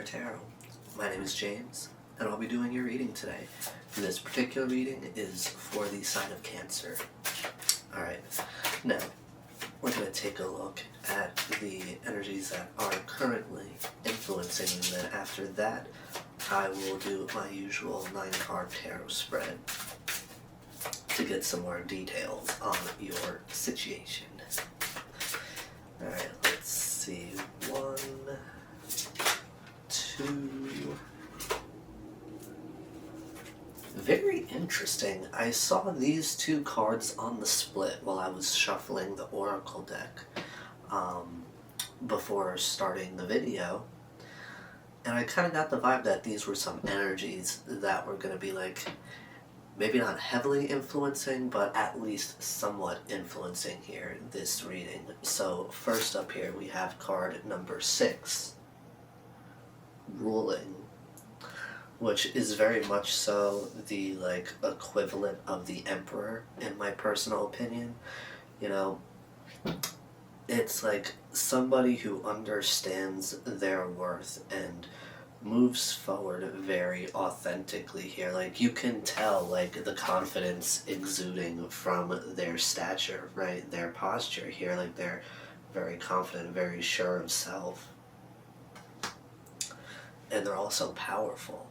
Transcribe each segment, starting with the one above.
Inner Tarot. My name is James, and I'll be doing your reading today. This particular reading is for the sign of Cancer. Alright, now we're going to take a look at the energies that are currently influencing you, and then after that I will do my usual 9-card tarot spread to get some more details on your situation. Alright, let's see. 1, 2. Very interesting. I saw these two cards on the split while I was shuffling the Oracle deck before starting the video. And I kind of got the vibe that these were some energies that were going to be like, maybe not heavily influencing, but at least somewhat influencing here this reading. So first up here we have card number 6, Ruling, which is very much so the equivalent of the Emperor in my personal opinion. You know, it's like somebody who understands their worth and moves forward very authentically here. Like, you can tell the confidence exuding from their stature, right? Their posture here, like they're very confident, very sure of self. And they're also powerful.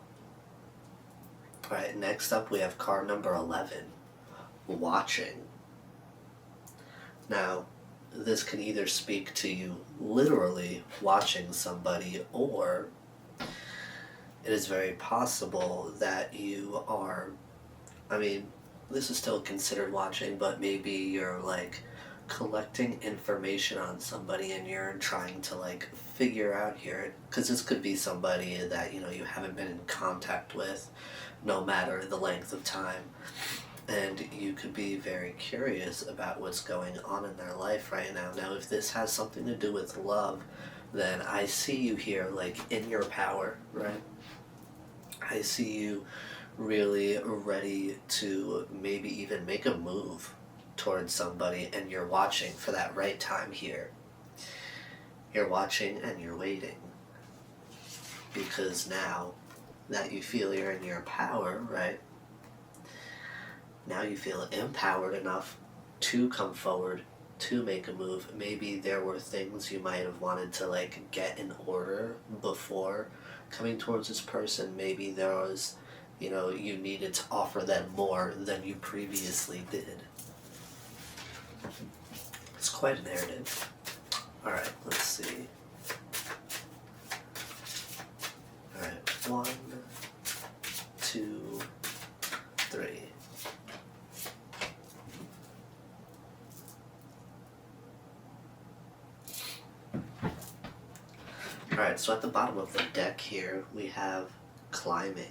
Alright, next up we have card number 11, Watching. Now, this can either speak to you literally watching somebody, or it is very possible that you are, this is still considered watching, but maybe you're collecting information on somebody and you're trying to figure out here, because this could be somebody that you haven't been in contact with no matter the length of time, and you could be very curious about what's going on in their life right now. Now, if this has something to do with love, then I see you here in your power, right? I see you really ready to maybe even make a move towards somebody, and you're watching for that right time here. You're watching and you're waiting, because now that you feel you're in your power, right? Now you feel empowered enough to come forward, to make a move. Maybe there were things you might have wanted to get in order before coming towards this person. Maybe there was, you needed to offer them more than you previously did. It's quite a narrative. Alright, let's see. Alright, 1, 2, 3. Alright, so at the bottom of the deck here, we have Climbing.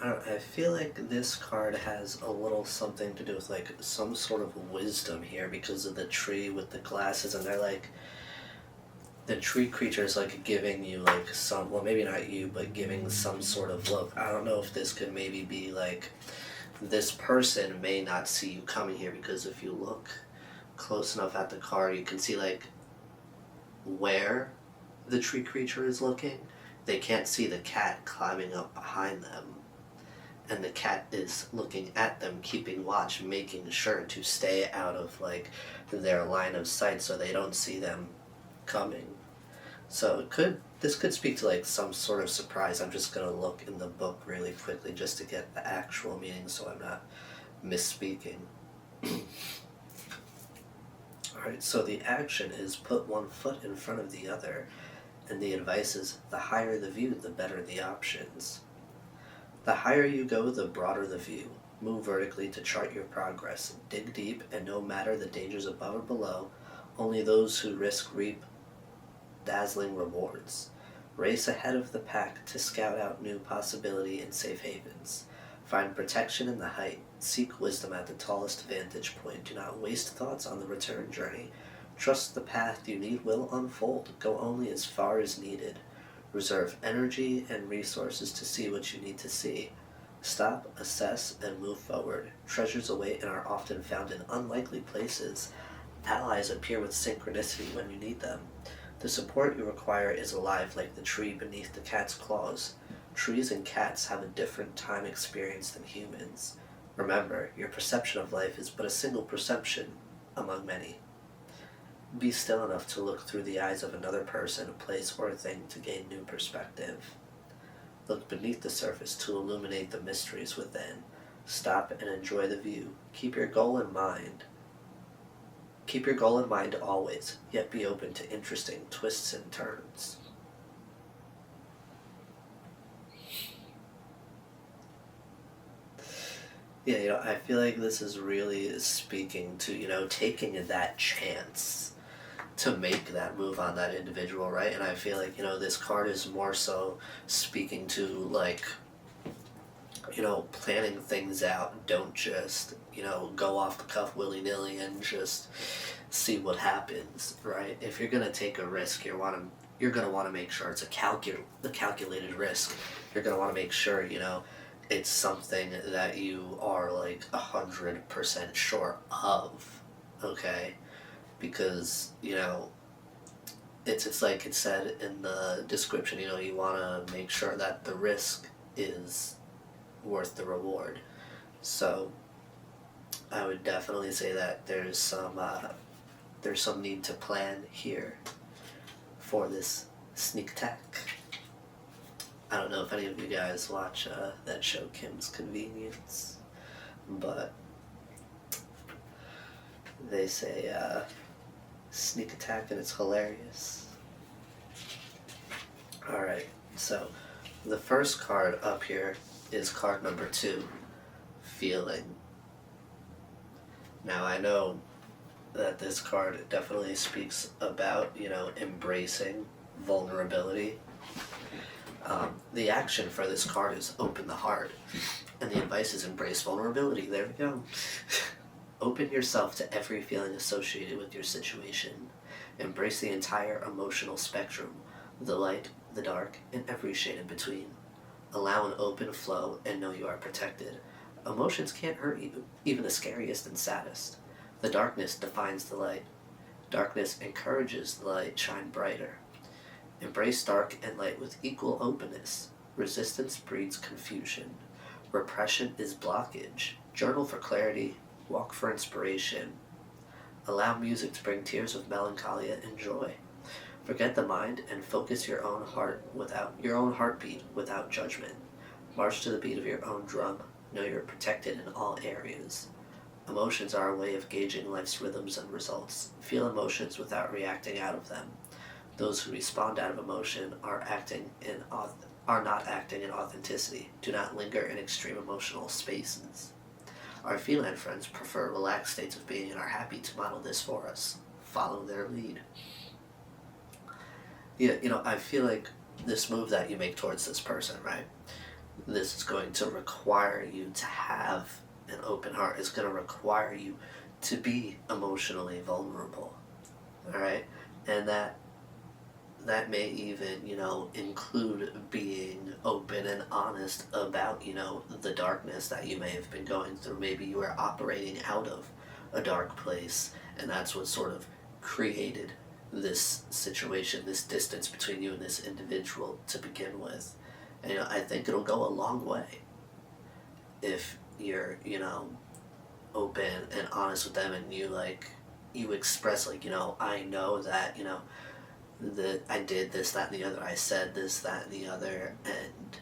I feel like this card has a little something to do with some sort of wisdom here, because of the tree with the glasses, and they're the tree creature is giving you some, well, maybe not you, but giving some sort of look. I don't know if this could maybe be this person may not see you coming here, because if you look close enough at the card, you can see where the tree creature is looking. They can't see the cat climbing up behind them, and the cat is looking at them, keeping watch, making sure to stay out of their line of sight so they don't see them coming. So this could speak to some sort of surprise. I'm just going to look in the book really quickly just to get the actual meaning so I'm not misspeaking. Alright, so the action is put one foot in front of the other, and the advice is the higher the view, the better the options. The higher you go, the broader the view. Move vertically to chart your progress. Dig deep, and no matter the dangers above or below, only those who risk reap dazzling rewards. Race ahead of the pack to scout out new possibility and safe havens. Find protection in the height. Seek wisdom at the tallest vantage point. Do not waste thoughts on the return journey. Trust the path you need will unfold. Go only as far as needed. Reserve energy and resources to see what you need to see. Stop, assess, and move forward. Treasures await and are often found in unlikely places. Allies appear with synchronicity when you need them. The support you require is alive like the tree beneath the cat's claws. Trees and cats have a different time experience than humans. Remember, your perception of life is but a single perception among many. Be still enough to look through the eyes of another person, place, or thing to gain new perspective. Look beneath the surface to illuminate the mysteries within. Stop and enjoy the view. Keep your goal in mind. Keep your goal in mind always, yet be open to interesting twists and turns. Yeah, I feel like this is really speaking to, taking that chance to make that move on that individual, right? And I feel like, this card is more so speaking to, like, planning things out. Don't just, go off the cuff willy-nilly and just see what happens, right? If you're going to take a risk, you're going to want to make sure it's a calculated risk. You're going to want to make sure, it's something that you are like 100% sure of, okay? Because, it's like it said in the description, you want to make sure that the risk is worth the reward. So I would definitely say that there's some need to plan here for this sneak attack. I don't know if any of you guys watch that show Kim's Convenience, but they say sneak attack and it's hilarious. Alright, so the first card up here is card number 2, Feeling. Now I know that this card definitely speaks about, embracing vulnerability. The action for this card is open the heart, and the advice is embrace vulnerability. There we go. Open yourself to every feeling associated with your situation. Embrace the entire emotional spectrum, the light, the dark, and every shade in between. Allow an open flow and know you are protected. Emotions can't hurt you, even the scariest and saddest. The darkness defines the light. Darkness encourages the light shine brighter. Embrace dark and light with equal openness. Resistance breeds confusion. Repression is blockage. Journal for clarity. Walk for inspiration. Allow music to bring tears of melancholia and joy. Forget the mind and focus your own heartbeat without judgment. March to the beat of your own drum. Know you're protected in all areas. Emotions are a way of gauging life's rhythms and results. Feel emotions without reacting out of them. Those who respond out of emotion are not acting in authenticity. Do not linger in extreme emotional spaces. Our feline friends prefer relaxed states of being and are happy to model this for us. Follow their lead. Yeah, I feel like this move that you make towards this person, right? This is going to require you to have an open heart. It's going to require you to be emotionally vulnerable, all right? And that may even, include being open and honest about, the darkness that you may have been going through. Maybe you were operating out of a dark place, and that's what sort of created this situation, this distance between you and this individual to begin with. And, I think it'll go a long way if you're, open and honest with them, and you express, I know that, that I did this, that, and the other. I said this, that, and the other, and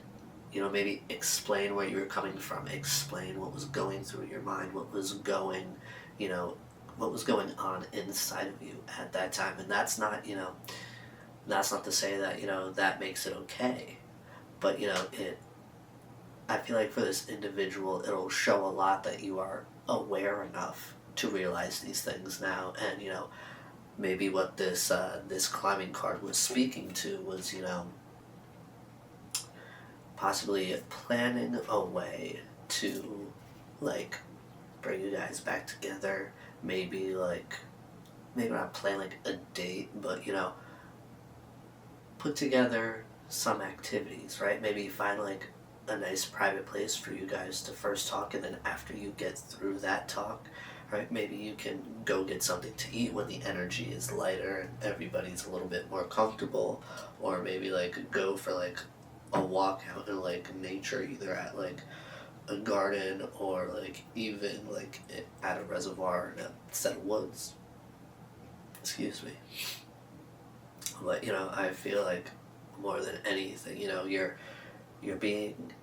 maybe explain where you were coming from. Explain what was going through your mind, what was going on inside of you at that time. And that's not to say that that makes it okay, but I feel like for this individual, it'll show a lot that you are aware enough to realize these things now, and maybe what this climbing card was speaking to was, possibly planning a way to, bring you guys back together. Maybe not plan, a date, but, put together some activities, right? Maybe find, a nice private place for you guys to first talk, and then after you get through that talk, right? Maybe you can go get something to eat when the energy is lighter and everybody's a little bit more comfortable, or maybe like go for like a walk out in like nature, either at like a garden or like even like at a reservoir in a set of woods. Excuse me. But I feel like more than anything, you're being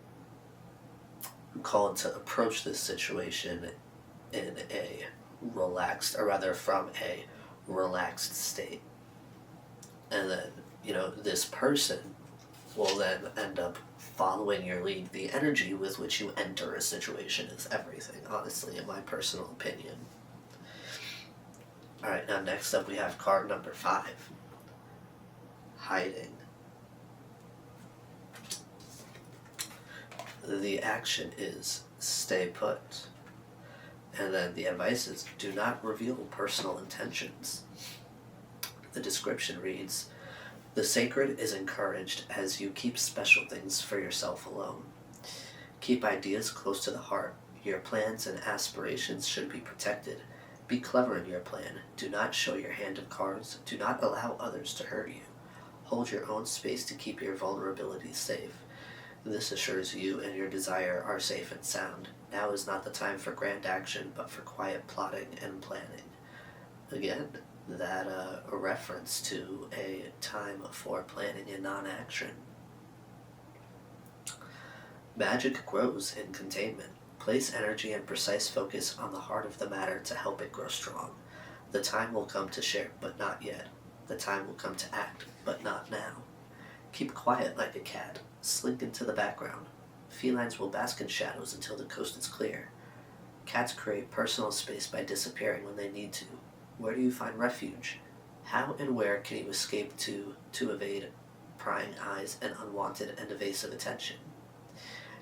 called to approach this situation in a relaxed, or rather from a relaxed state. And then, this person will then end up following your lead. The energy with which you enter a situation is everything, honestly, in my personal opinion. Alright, now next up we have card number 5. Hiding. The action is stay put. And then the advice is do not reveal personal intentions. The description reads, the sacred is encouraged as you keep special things for yourself alone. Keep ideas close to the heart. Your plans and aspirations should be protected. Be clever in your plan. Do not show your hand of cards. Do not allow others to hurt you. Hold your own space to keep your vulnerabilities safe. This assures you and your desire are safe and sound. Now is not the time for grand action, but for quiet plotting and planning. Again, that a reference to a time for planning and non-action. Magic grows in containment. Place energy and precise focus on the heart of the matter to help it grow strong. The time will come to share, but not yet. The time will come to act, but not now. Keep quiet like a cat. Slink into the background. Felines will bask in shadows until the coast is clear. Cats create personal space by disappearing when they need to. Where do you find refuge? How and where can you escape to evade prying eyes and unwanted and evasive attention?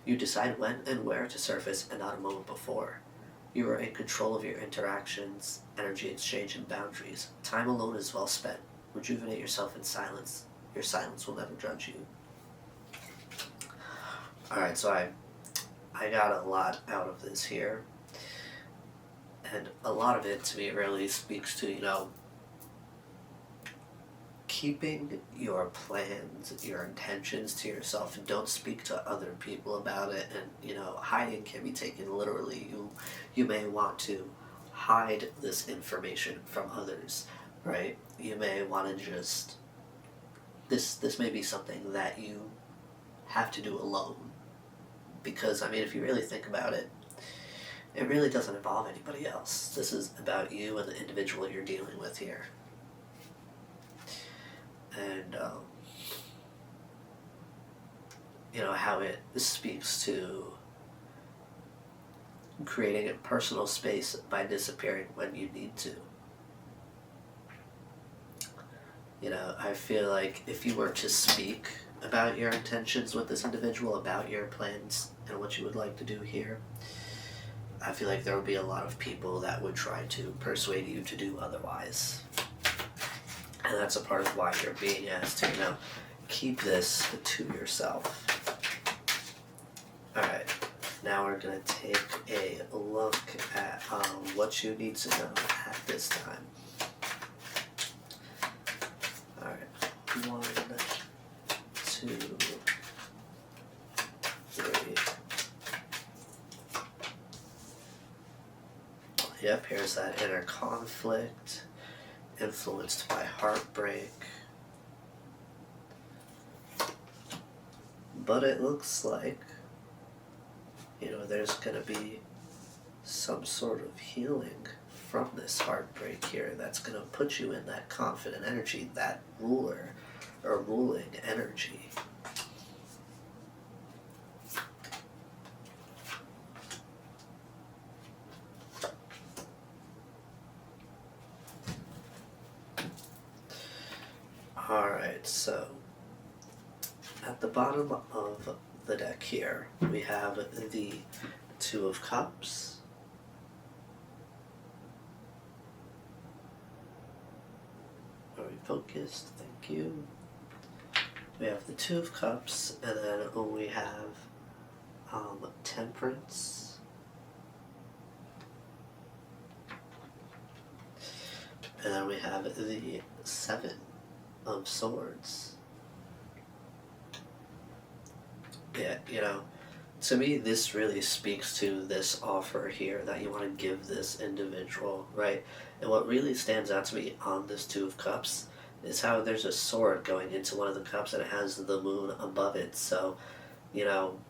You decide when and where to surface and not a moment before. You are in control of your interactions, energy exchange, and boundaries. Time alone is well spent. Rejuvenate yourself in silence. Your silence will never judge you. Alright, so I got a lot out of this here. And a lot of it to me really speaks to, keeping your plans, your intentions to yourself, and don't speak to other people about it. And, hiding can be taken literally. You may want to hide this information from others, right? You may want to just, this may be something that you have to do alone. Because, if you really think about it, it really doesn't involve anybody else. This is about you and the individual you're dealing with here. And, how it speaks to creating a personal space by disappearing when you need to. I feel like if you were to speak about your intentions with this individual, about your plans and what you would like to do here, I feel like there would be a lot of people that would try to persuade you to do otherwise. And that's a part of why you're being asked to, keep this to yourself. Alright, now we're going to take a look at what you need to know at this time. Alright, 1, 2, 3. Yep, here's that inner conflict, influenced by heartbreak. But it looks like, there's going to be some sort of healing from this heartbreak here that's going to put you in that confident energy, that ruler or ruling energy. Alright, so at the bottom of the deck here, we have the Two of Cups, are we focused? Thank you. We have the Two of Cups, and then we have Temperance, And then we have the Seven of Swords. Yeah, to me, this really speaks to this offer here that you want to give this individual, right? And what really stands out to me on this Two of Cups is how there's a sword going into one of the cups and it has the moon above it. So, you know,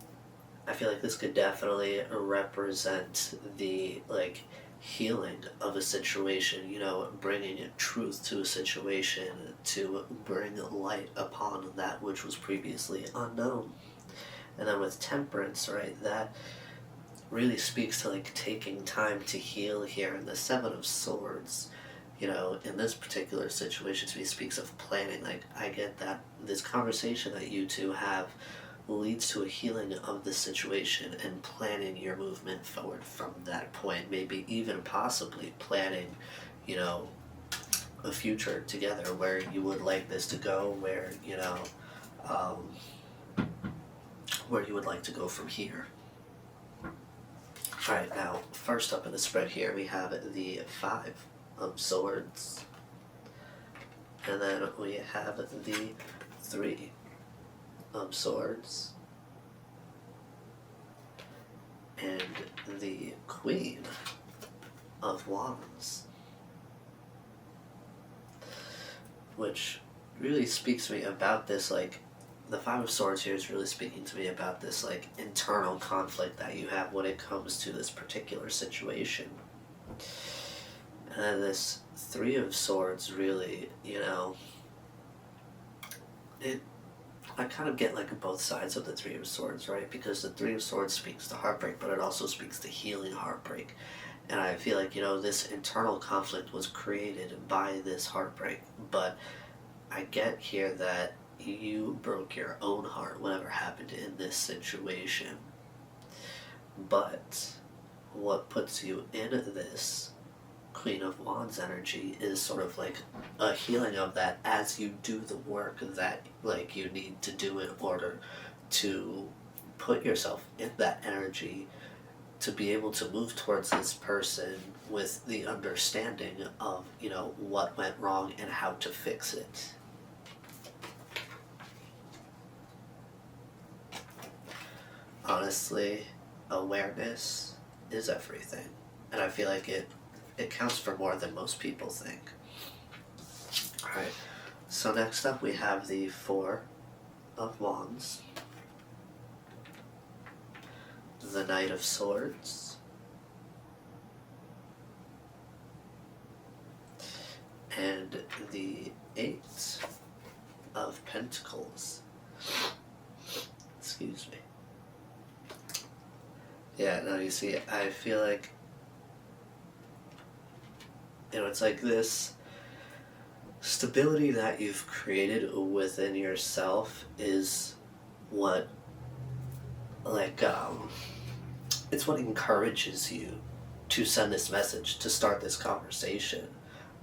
I feel like this could definitely represent the, like, healing of a situation, bringing truth to a situation to bring light upon that which was previously unknown. And then with Temperance, right, that really speaks to, like, taking time to heal here. And the Seven of Swords, in this particular situation, to me speaks of planning. Like, I get that this conversation that you two have leads to a healing of the situation and planning your movement forward from that point. Maybe even possibly planning, a future together where you would like this to go, um, where you would like to go from here. Alright, now, first up in the spread here, we have the Five of Swords. And then we have the Three of Swords. And the Queen of Wands. Which really speaks to me about this, like, the Five of Swords here is really speaking to me about this, like, internal conflict that you have when it comes to this particular situation. And then this Three of Swords really, I kind of get, like, both sides of the Three of Swords, right? Because the Three of Swords speaks to heartbreak, but it also speaks to healing heartbreak. And I feel like, this internal conflict was created by this heartbreak, but I get here that you broke your own heart, whatever happened in this situation. But what puts you in this Queen of Wands energy is sort of like a healing of that as you do the work that, like, you need to do in order to put yourself in that energy to be able to move towards this person with the understanding of, what went wrong and how to fix it. Honestly, awareness is everything. And I feel like it counts for more than most people think. Alright, so next up we have the Four of Wands, the Knight of Swords, and the Eight of Pentacles. Excuse me. Yeah, no, you see, I feel like, it's like this stability that you've created within yourself is what, like, it's what encourages you to send this message, to start this conversation,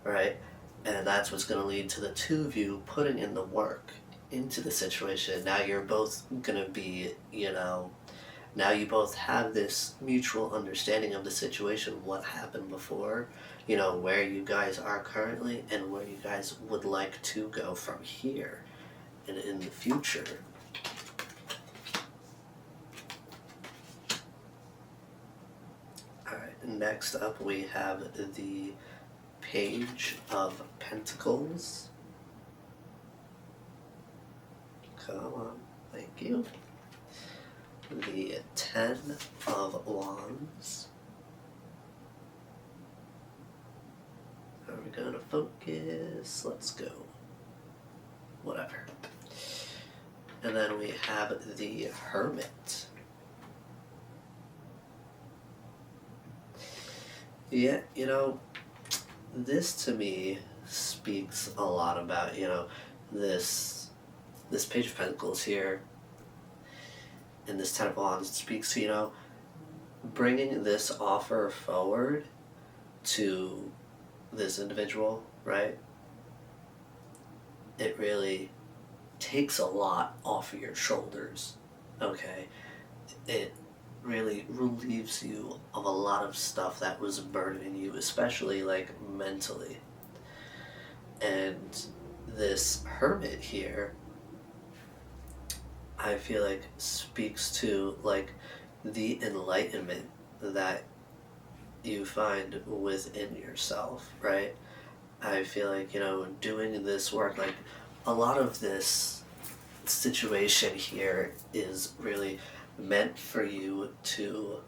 right? And that's what's going to lead to the two of you putting in the work into the situation. Now you're both going to be, now you both have this mutual understanding of the situation, what happened before, where you guys are currently, and where you guys would like to go from here and in the future. Alright, next up we have the Page of Pentacles. Come on, thank you. The Ten of Wands. Are we gonna focus? Let's go. Whatever. And then we have the Hermit. Yeah, this to me speaks a lot about, this Page of Pentacles here. And this Ten of Wands speaks to, bringing this offer forward to this individual, right? It really takes a lot off of your shoulders, okay? It really relieves you of a lot of stuff that was burdening you, especially, like, mentally. And this hermit here, I feel like speaks to like the enlightenment that you find within yourself, right? I feel like, doing this work, like a lot of this situation here is really meant for you to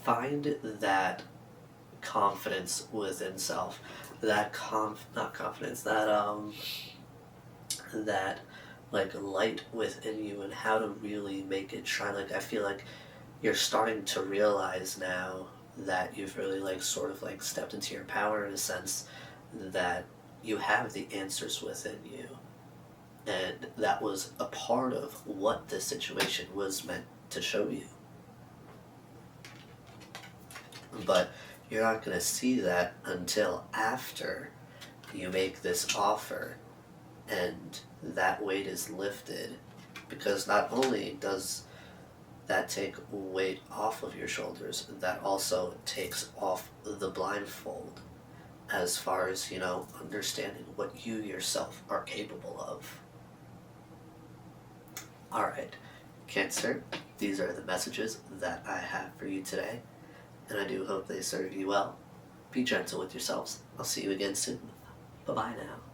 find that confidence within self, that not confidence, that like light within you, and how to really make it shine. Like I feel like you're starting to realize now that you've really like sort of like stepped into your power in a sense, that you have the answers within you, and that was a part of what this situation was meant to show you. But you're not going to see that until after you make this offer and that weight is lifted, because not only does that take weight off of your shoulders, that also takes off the blindfold as far as, understanding what you yourself are capable of. Alright, Cancer, these are the messages that I have for you today, and I do hope they serve you well. Be gentle with yourselves. I'll see you again soon. Bye-bye now.